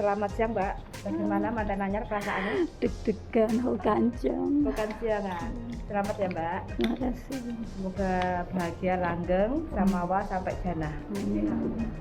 Selamat siang, Mbak. Bagaimana mantan anyar perasaannya? Deg-degan, kancang. Bukan siangan. Selamat ya, Mbak. Terima kasih. Semoga bahagia langgeng, samawa sampai jannah.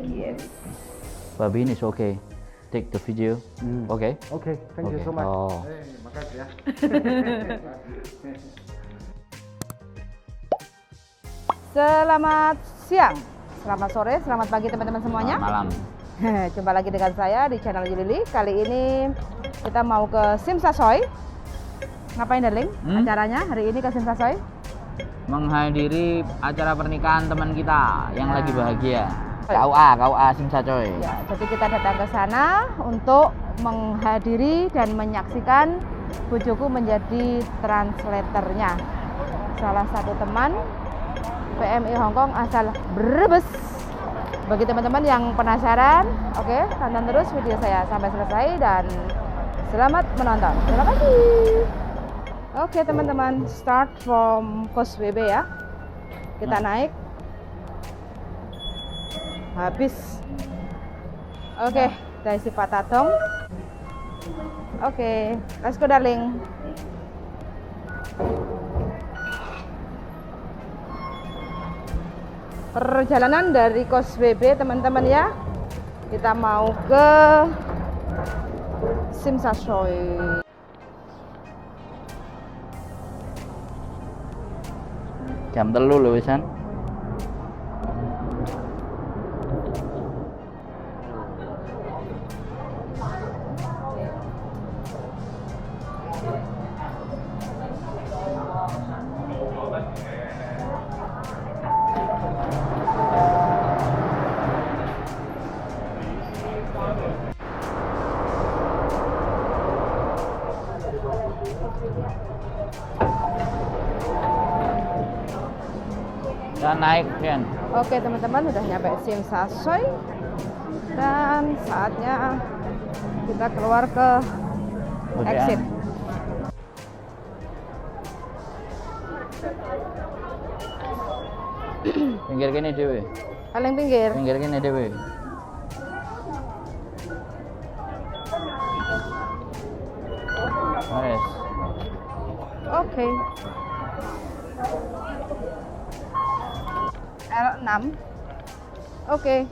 Yes. Babin is okay. Take the video. Okay. Okay, thank you so much. Oh. Makasih ya. Selamat siang, selamat sore, selamat pagi teman-teman semuanya. Malam. Jumpa lagi dengan saya di channel Yulili. Kali ini kita mau ke Simsasoy. Ngapain, darling? Acaranya hari ini ke Simsasoy? Menghadiri acara pernikahan teman kita yang lagi bahagia. KUA Simsasoy. Ya, jadi kita datang ke sana untuk menghadiri dan menyaksikan bojoku menjadi translatornya. Salah satu teman PMI Hongkong asal Brebes. Bagi teman-teman yang penasaran, oke, tonton terus video saya sampai selesai dan selamat menonton. Terima kasih. Oke teman-teman, start from Causeway Bay ya. Kita naik. Habis. Oke, dari si Patadong. Oke, let's go darling. Perjalanan dari Causeway Bay teman-teman ya. Kita mau ke Simsasoy. Jam 3 lho wisan. Dan naik Ken. Oke teman-teman, udah nyampe Simsasoy dan saatnya kita keluar ke exit. Pinggir kene dhewe. Paling pinggir. Pinggir kene dhewe. Wes. Oke. L6. Oke.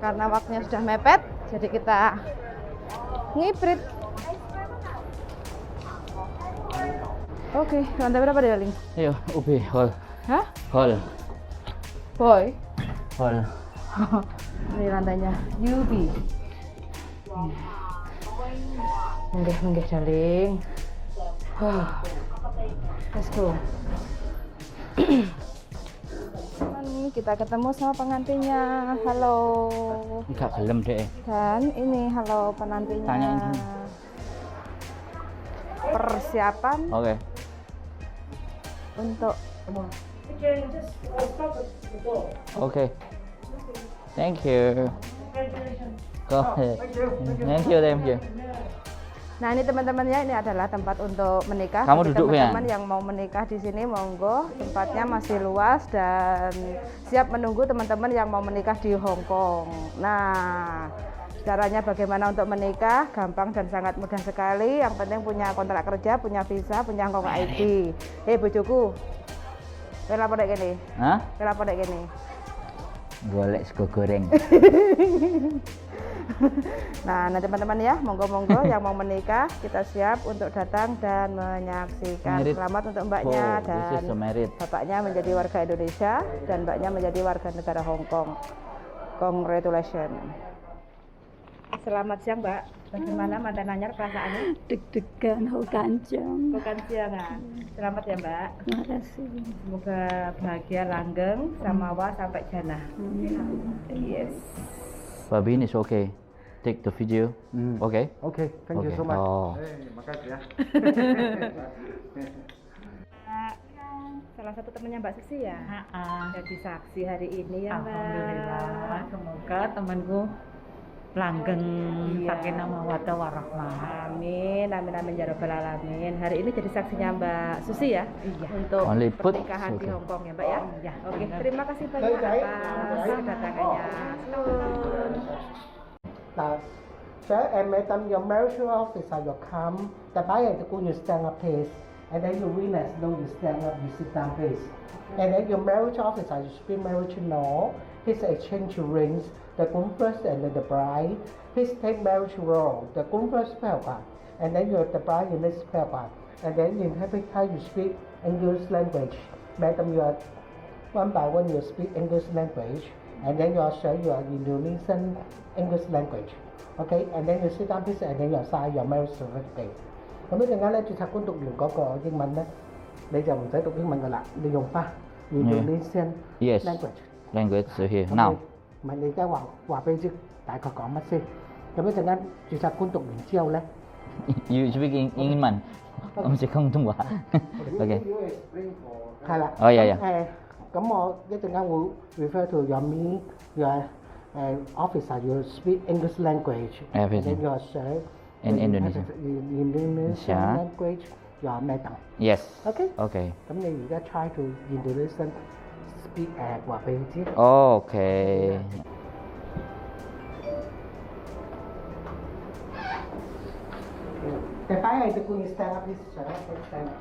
Karena waktunya sudah mepet, jadi kita ngiprit. Oke, lantai berapa deh, darling? Ayo, UB hall. Hah? Hall. Boy. Hall. Ini lantainya UB. Menggih, darling. Let's go. Kita ketemu sama pengantinnya. Halo. Enggak gelem deh. Dan ini halo penantinya. Tanyain dulu. Persiapan Oke. untuk Oke. Thank you. Go ahead. Thank you. Nah ini teman-teman ya, ini adalah tempat untuk menikah. Kamu Bagi duduk, ya? teman-teman yang mau menikah di sini monggo, tempatnya masih luas dan siap menunggu teman-teman yang mau menikah di Hong Kong. Nah caranya bagaimana untuk menikah, gampang dan sangat mudah sekali. Yang penting punya kontrak kerja, punya visa, punya Hong Kong ID. Hei bojoku, kowe lapor dek kene. Hah? Kowe lapor dek kene. Golek sego goreng. Nah teman-teman ya, monggo-monggo yang mau menikah, kita siap untuk datang dan menyaksikan. Married. Selamat untuk mbaknya Oh, this dan is the married. bapaknya menjadi warga Indonesia dan mbaknya menjadi warga negara Hong Kong. Congratulations. Selamat siang, Mbak. Bagaimana mantan anyar perasaannya? Deg-degan, kancang. Bukan siangan. Selamat ya, Mbak. Terima kasih. Semoga bahagia langgeng, samawa sampai jannah. Yes. Babin is okay. Take the video. Okay. Okay, thank you Okay. so much. Oh. Makasih ya. Salah satu temannya Mbak Susi ya? Jadi saksi hari ini ya, Mbak. Alhamdulillah, semoga temanku langgeng Iya. sakinah mawaddah warahmah. Amin, amin ya rabbal alamin. Hari ini jadi saksinya Mbak Susi ya? Iya. Untuk Only put pernikahan di Susi. Hong Kong ya, Mbak ya? Iya. Oke, terima kasih banyak atas kedatangannya. Tas. Sir, and madam, your marital officer will come. The buyer the you stand up, please. And then your witness, no, you stand up, you sit down, please. And then your marital officer, you speak marital law. Please exchange rings, the groom first and then the bride. Please take marital roll, the groom first spell card. And then the bride, you next spell card. And then in every time you speak English language. Madam, you are one by one you speak English language. And then you are sure you are Indonesian English language. Okay, and then you sit down, please, and then you sign your marriage certificate. 咁一陣間咧，註冊官讀完嗰個英文咧，你就唔使讀英文噶啦，你用翻 Indonesian Yes. language。 Language here now. 唔係你而家話俾你知大概講乜先。咁一陣間註冊官讀完之後咧， You speak in English. Ông sẽ không thông qua. Ok. 係啦。Oh yeah. 咁我一陣間會 refer to your me your officer you speak English language. Everything. And then your sir In Indonesian. Indonesian language your madam. Yes. Okay. Okay. 咁你而家 try to Indonesian speak 話俾你知。 Okay. The buyer the good stand up, please, sir. Stand up.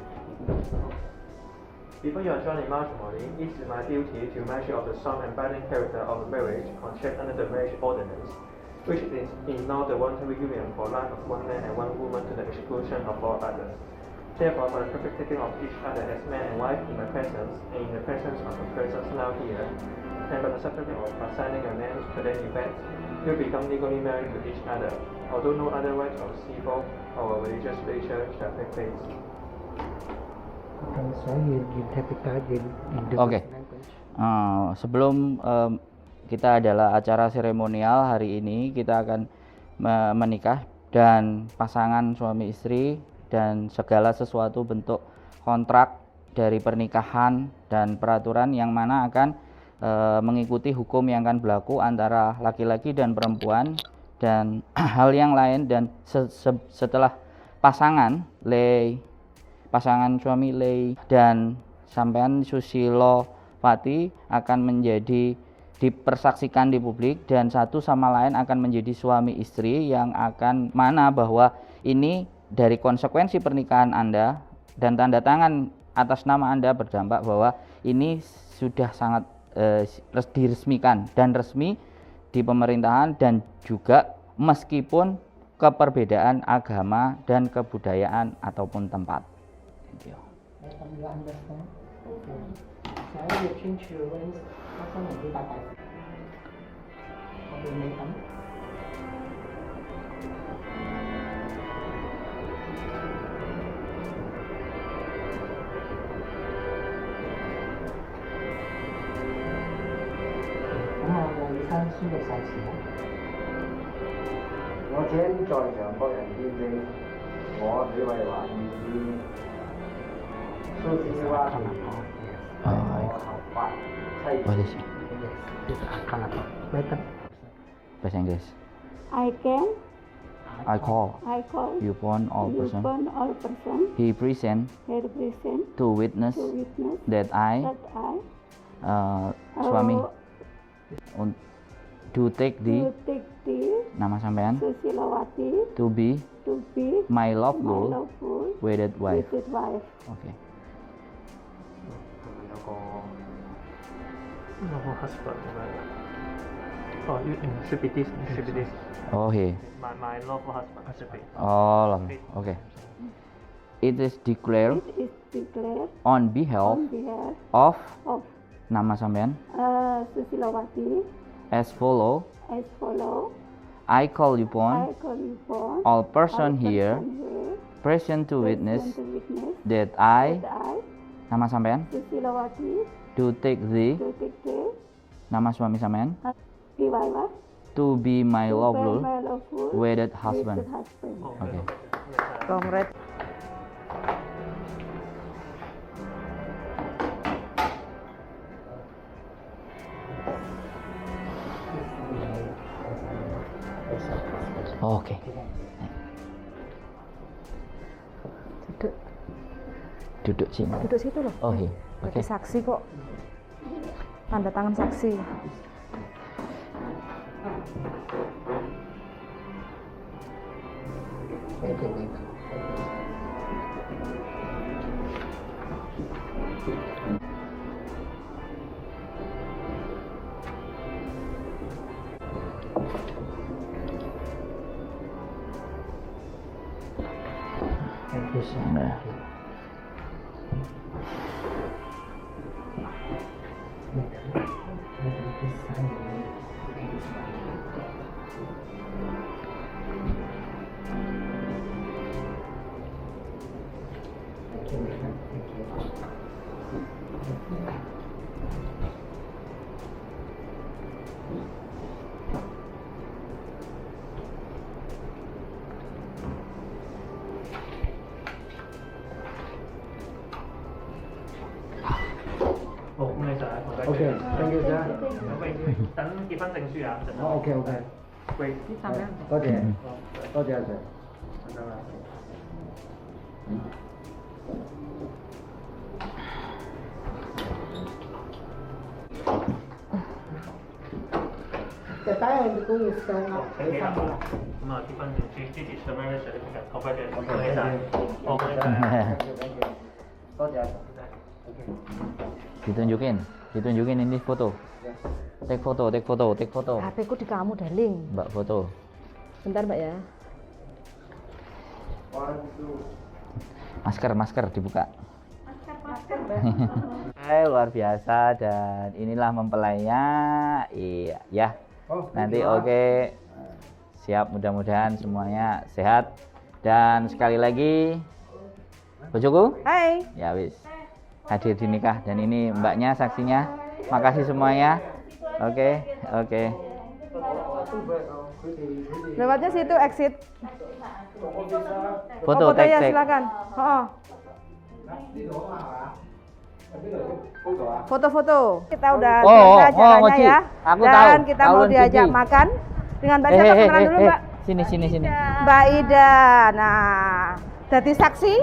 Before you join in matrimony, it is my duty to make sure of the sum and binding character of the marriage contract under the marriage ordinance, which is not the voluntary union for life of one man and one woman to the exclusion of all others. Therefore, for the perfect taking of each other as man and wife in my presence and in the presence of the persons now here, and by the subsequent of assigning your names to the event, you become legally married to each other, although no other right of civil or religious nature shall take place. Okay, so you interpret in Indonesian Okay. language. Sebelum kita adalah acara seremonial hari ini, kita akan menikah dan pasangan suami istri dan segala sesuatu bentuk kontrak dari pernikahan dan peraturan yang mana akan mengikuti hukum yang akan berlaku antara laki-laki dan perempuan dan hal yang lain. Dan setelah pasangan suami Lei dan sampean Susilo Pati akan menjadi dipersaksikan di publik dan satu sama lain akan menjadi suami istri yang akan mana bahwa ini dari konsekuensi pernikahan Anda dan tanda tangan atas nama Anda berdampak bahwa ini sudah sangat diresmikan dan resmi di pemerintahan dan juga meskipun keperbedaan agama dan kebudayaan ataupun tempat. Thank you. You understand? Okay. So you change your rings. Apa nanti pakai? Mobil hitam. Kamu ada lisan sudah saksi ya? 我請在場各人見證，我許慧華願意蘇斯娃田我合法妻子。 What is it? Betul. Bahasa Inggris. I can, I call upon all person all person he present represent to witness to witness that I that I suami to take to the take the nama sampean Susilawati to be to be my my lawful lawful wedded wife. wedded wife. Okay. 有個 husband 咁樣。哦，should be this, should be this. Okay. My lawful husband should be. Oh, lovely. Okay. It is declared It is declared on behalf on behalf of of nama sampean Susilawati as follow. as follow. I call I upon call upon all person all here person here present to witness present to witness that I that I nama sampean Susilawati to take the to take the nama suami sampean wife to be my to lawful my lawful wedded husband. wedded husband. Okay. Congrats. Oke. Duduk, Duduk sini. duduk situ loh. Oh iya. Oke. Berarti saksi kok. Tanda tangan saksi. Thank you, thank you. Thank you, sir. Nah. Một người sợ một Ok, thank you, sir. Tấn ký phân trình suy ạ. Ok, ok. Quay. Có thể, có thể, sir. The guy and the girl is stand up. Thế là mà ký phân trình suy this is the marriage certificate. Không phải để một người sợ. Một người sợ. Thank you, thank you. Có thể, Ditunjukin ini foto. Take foto. HP ku di kamu, darling. Mbak foto. Bentar, Mbak ya. Masker dibuka. Luar biasa, dan inilah mempelainya. Iya, ya. Nanti oke. Siap, mudah-mudahan semuanya sehat. Dan sekali lagi, bojoku, Hai. ya wis, hadir di nikah, dan ini mbaknya saksinya. Makasih semuanya. Oke. Lewatnya situ exit. Foto, foto ya, tek. silakan. Foto-foto. Kita udah selesai acaranya Mochi. ya. Aku Dan tahu. kita mau Ulun diajak Cici. makan dengan Mbak siapa, kenalan dulu, Mbak. Sini. Mbak Ida. Nah, jadi saksi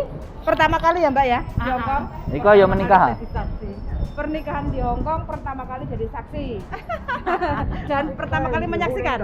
pertama kali ya, Mbak ya di Hongkong. Iko yo menikah. Jadi saksi. Pernikahan di Hongkong pertama kali jadi saksi. Dan pertama kali menyaksikan.